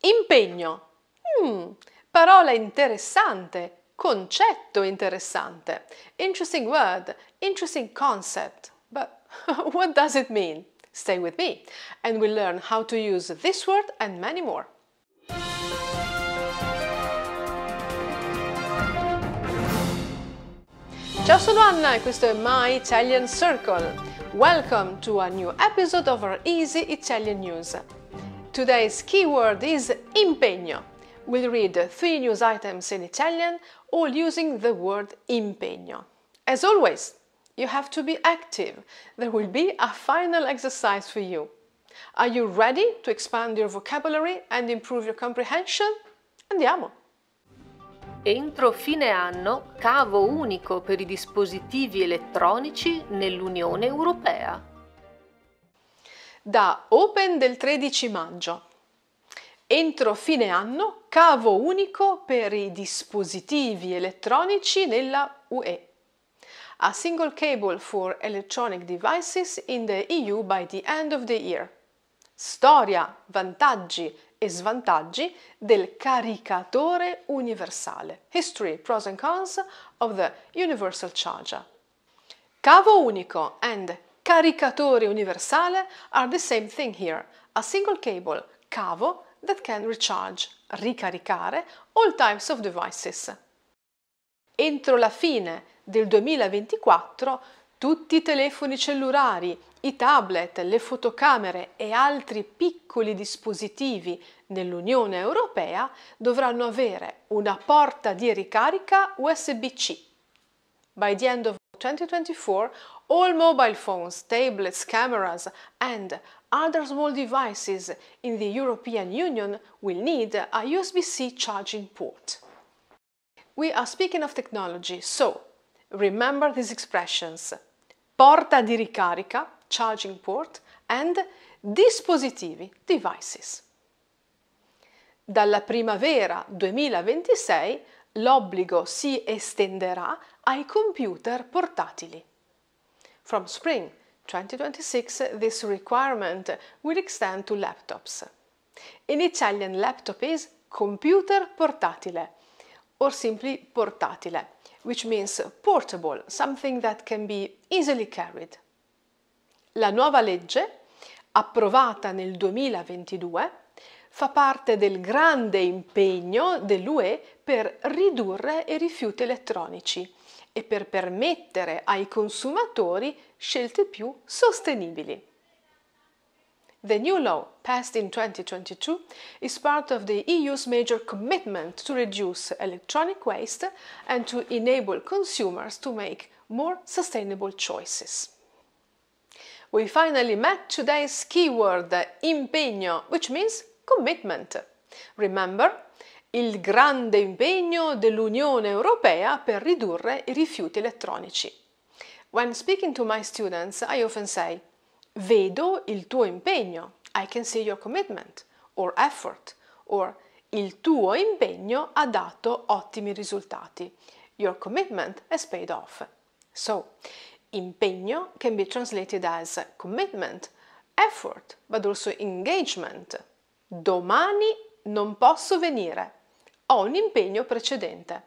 Impegno. Parola interessante, concetto interessante. Interesting word, interesting concept. But what does it mean? Stay with me and we'll learn how to use this word and many more. Ciao, sono Anna e questo è My Italian Circle. Welcome to a new episode of our Easy Italian News. Today's keyword is impegno. We'll read 3 news items in Italian, all using the word impegno. As always, you have to be active. There will be a final exercise for you. Are you ready to expand your vocabulary and improve your comprehension? Andiamo! Entro fine anno, cavo unico per i dispositivi elettronici nell'Unione Europea. Da Open del 13 maggio. Entro fine anno, cavo unico per i dispositivi elettronici nella UE. A single cable for electronic devices in the EU by the end of the year. Storia, vantaggi e svantaggi del caricatore universale. History, pros and cons of the universal charger. Cavo unico and caricatore universale are the same thing here. A single cable, cavo, that can recharge, ricaricare, all types of devices. Entro la fine del 2024 tutti i telefoni cellulari, i tablet, le fotocamere e altri piccoli dispositivi nell'Unione Europea dovranno avere una porta di ricarica USB-C. By the end of 2024, all mobile phones, tablets, cameras and other small devices in the European Union will need a USB-C charging port. We are speaking of technology, so remember these expressions: porta di ricarica, charging port, and dispositivi, devices. Dalla primavera 2026 l'obbligo si estenderà ai computer portatili. From spring 2026 this requirement will extend to laptops. In Italian, laptop is computer portatile, or simply portatile, which means portable, something that can be easily carried. La nuova legge, approvata nel 2022, fa parte del grande impegno dell'UE per ridurre i rifiuti elettronici e per permettere ai consumatori scelte più sostenibili. The new law, passed in 2022, is part of the EU's major commitment to reduce electronic waste and to enable consumers to make more sustainable choices. We finally met today's keyword, impegno, which means commitment. Remember, il grande impegno dell'Unione Europea per ridurre i rifiuti elettronici. When speaking to my students, I often say, vedo il tuo impegno, I can see your commitment, or effort, or il tuo impegno ha dato ottimi risultati. Your commitment has paid off. So, impegno can be translated as commitment, effort, but also engagement. Domani non posso venire. Ho un impegno precedente.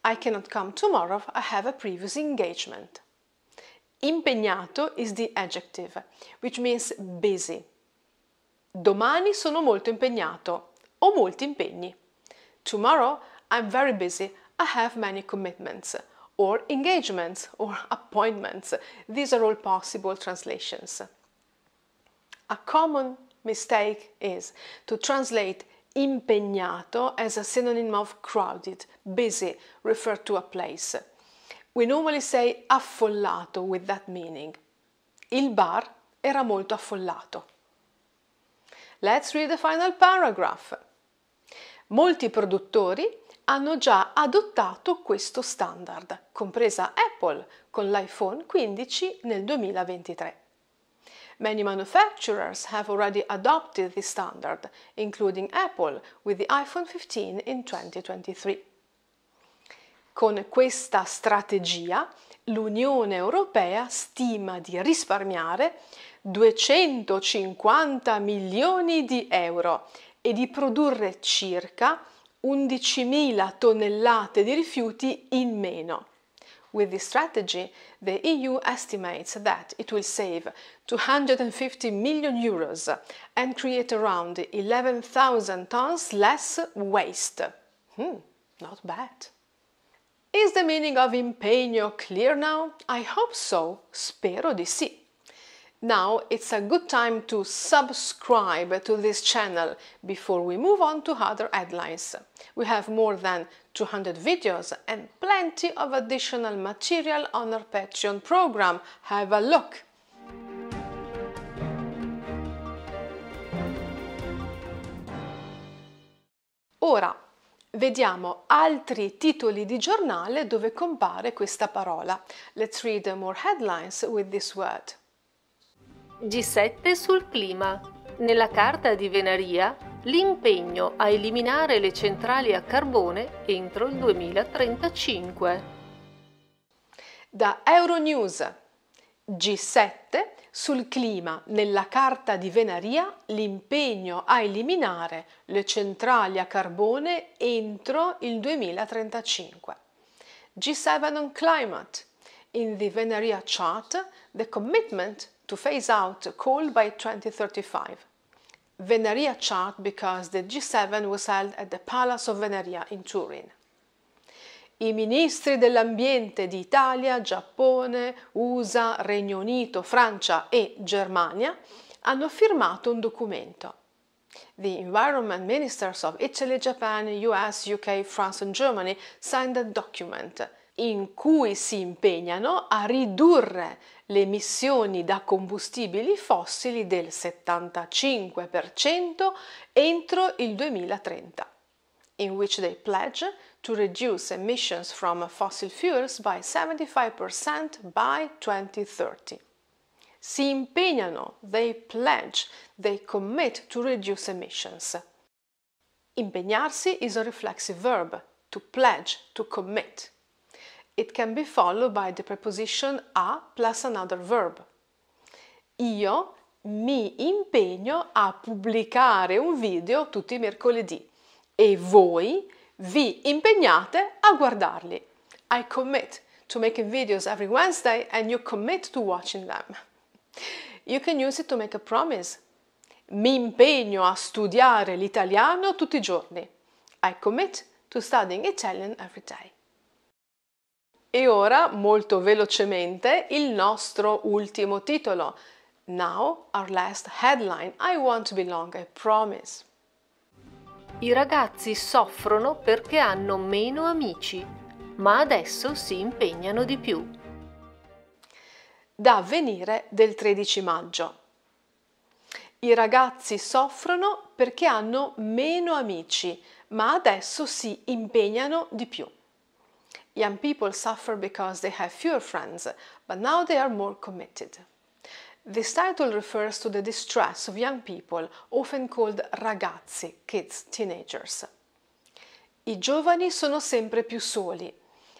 I cannot come tomorrow, I have a previous engagement. Impegnato is the adjective, which means busy. Domani sono molto impegnato. Ho molti impegni. Tomorrow I'm very busy. I have many commitments, or engagements, or appointments. These are all possible translations. A common mistake is to translate impegnato as a synonym of crowded, busy, referred to a place. We normally say affollato with that meaning. Il bar era molto affollato. Let's read the final paragraph. Molti produttori hanno già adottato questo standard, compresa Apple con l'iPhone 15 nel 2023. Many manufacturers have already adopted this standard, including Apple with the iPhone 15 in 2023. Con questa strategia l'Unione Europea stima di risparmiare 250 milioni di euro e di produrre circa 11.000 tonnellate di rifiuti in meno. With this strategy, the EU estimates that it will save 250 million euros and create around 11,000 tons less waste. Not bad. Is the meaning of impegno clear now? I hope so. Spero di sì. Now it's a good time to subscribe to this channel before we move on to other headlines. We have more than 200 videos and plenty of additional material on our Patreon program. Have a look! Ora vediamo altri titoli di giornale dove compare questa parola. Let's read more headlines with this word. G7 sul clima. Nella Carta di Venaria l'impegno a eliminare le centrali a carbone entro il 2035. Da Euronews. G7 sul clima. Nella Carta di Venaria l'impegno a eliminare le centrali a carbone entro il 2035. G7 on climate. In the Venaria chart, the commitment to phase out coal by 2035. Venaria chart because the G7 was held at the Palace of Venaria in Turin. I ministri dell'ambiente di Italia, Giappone, USA, Regno Unito, Francia e Germania hanno firmato un documento. The environment ministers of Italy, Japan, US, UK, France and Germany signed a document in cui si impegnano a ridurre le emissioni da combustibili fossili del 75% entro il 2030, in which they pledge to reduce emissions from fossil fuels by 75% by 2030. Si impegnano, they pledge, they commit to reduce emissions. Impegnarsi is a reflexive verb, to pledge, to commit. It can be followed by the preposition a plus another verb. Io mi impegno a pubblicare un video tutti i mercoledì e voi vi impegnate a guardarli. I commit to making videos every Wednesday and you commit to watching them. You can use it to make a promise. Mi impegno a studiare l'italiano tutti i giorni. I commit to studying Italian every day. E ora, molto velocemente, il nostro ultimo titolo. Now, our last headline. I won't be long, I promise. I ragazzi soffrono perché hanno meno amici, ma adesso si impegnano di più. Da Avvenire del 13 maggio. I ragazzi soffrono perché hanno meno amici, ma adesso si impegnano di più. Young people suffer because they have fewer friends, but now they are more committed. This title refers to the distress of young people, often called ragazzi, kids, teenagers. I giovani sono sempre più soli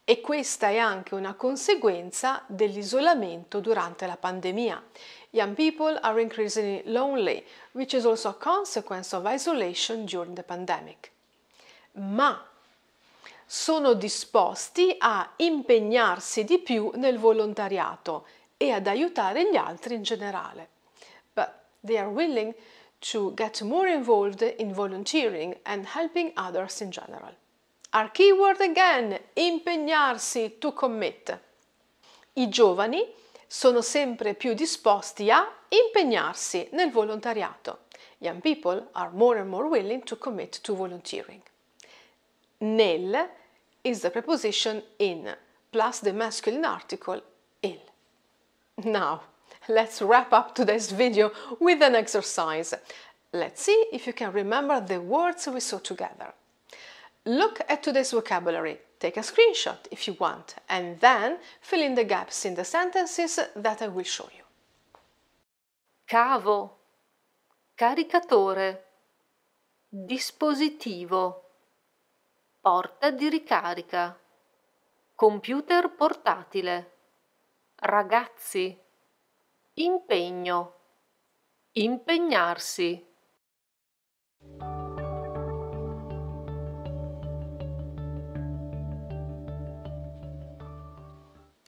e questa è anche una conseguenza dell'isolamento durante la pandemia. Young people are increasingly lonely, which is also a consequence of isolation during the pandemic. Ma sono disposti a impegnarsi di più nel volontariato e ad aiutare gli altri in generale. But they are willing to get more involved in volunteering and helping others in general. Our keyword again, impegnarsi, to commit. I giovani sono sempre più disposti a impegnarsi nel volontariato. Young people are more and more willing to commit to volunteering. Nel is the preposition in plus the masculine article il. Now, let's wrap up today's video with an exercise. Let's see if you can remember the words we saw together. Look at today's vocabulary, take a screenshot if you want, and then fill in the gaps in the sentences that I will show you. Cavo, caricatore, dispositivo, porta di ricarica, computer portatile, ragazzi, impegno, impegnarsi.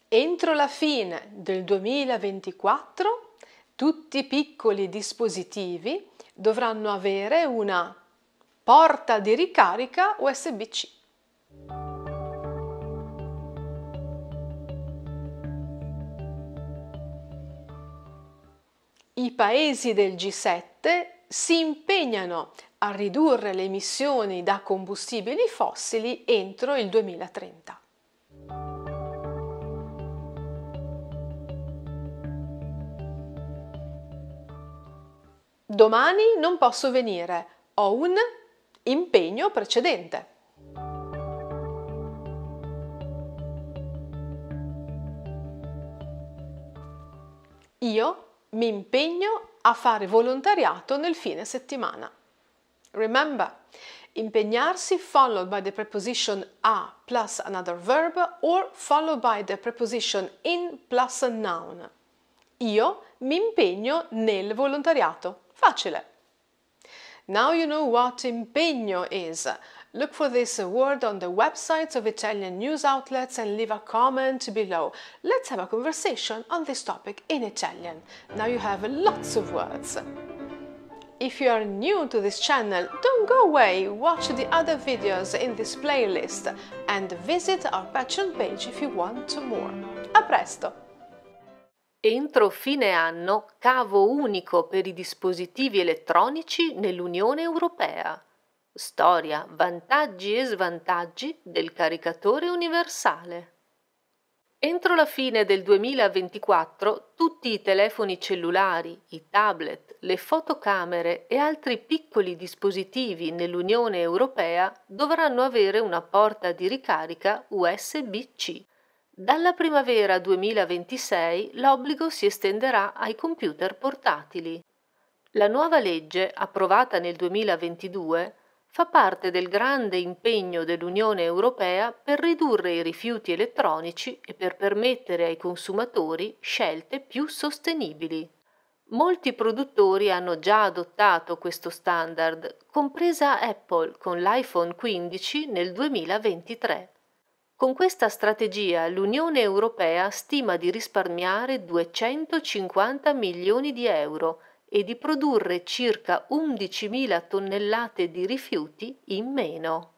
Entro la fine del 2024 tutti i piccoli dispositivi dovranno avere una porta di ricarica USB-C. I paesi del G7 si impegnano a ridurre le emissioni da combustibili fossili entro il 2030. Domani non posso venire, ho un impegno precedente. Io mi impegno a fare volontariato nel fine settimana. Remember, impegnarsi followed by the preposition a plus another verb or followed by the preposition in plus a noun. Io mi impegno nel volontariato. Facile. Now you know what impegno is. Look for this word on the websites of Italian news outlets and leave a comment below. Let's have a conversation on this topic in Italian. Now you have lots of words. If you are new to this channel, don't go away, watch the other videos in this playlist and visit our Patreon page if you want more. A presto! Entro fine anno, cavo unico per i dispositivi elettronici nell'Unione Europea. Storia, vantaggi e svantaggi del caricatore universale. Entro la fine del 2024 tutti i telefoni cellulari, i tablet, le fotocamere e altri piccoli dispositivi nell'Unione Europea dovranno avere una porta di ricarica USB-C. Dalla primavera 2026 l'obbligo si estenderà ai computer portatili. La nuova legge, approvata nel 2022, fa parte del grande impegno dell'Unione Europea per ridurre i rifiuti elettronici e per permettere ai consumatori scelte più sostenibili. Molti produttori hanno già adottato questo standard, compresa Apple con l'iPhone 15 nel 2023. Con questa strategia l'Unione Europea stima di risparmiare 250 milioni di euro e di produrre circa 11.000 tonnellate di rifiuti in meno.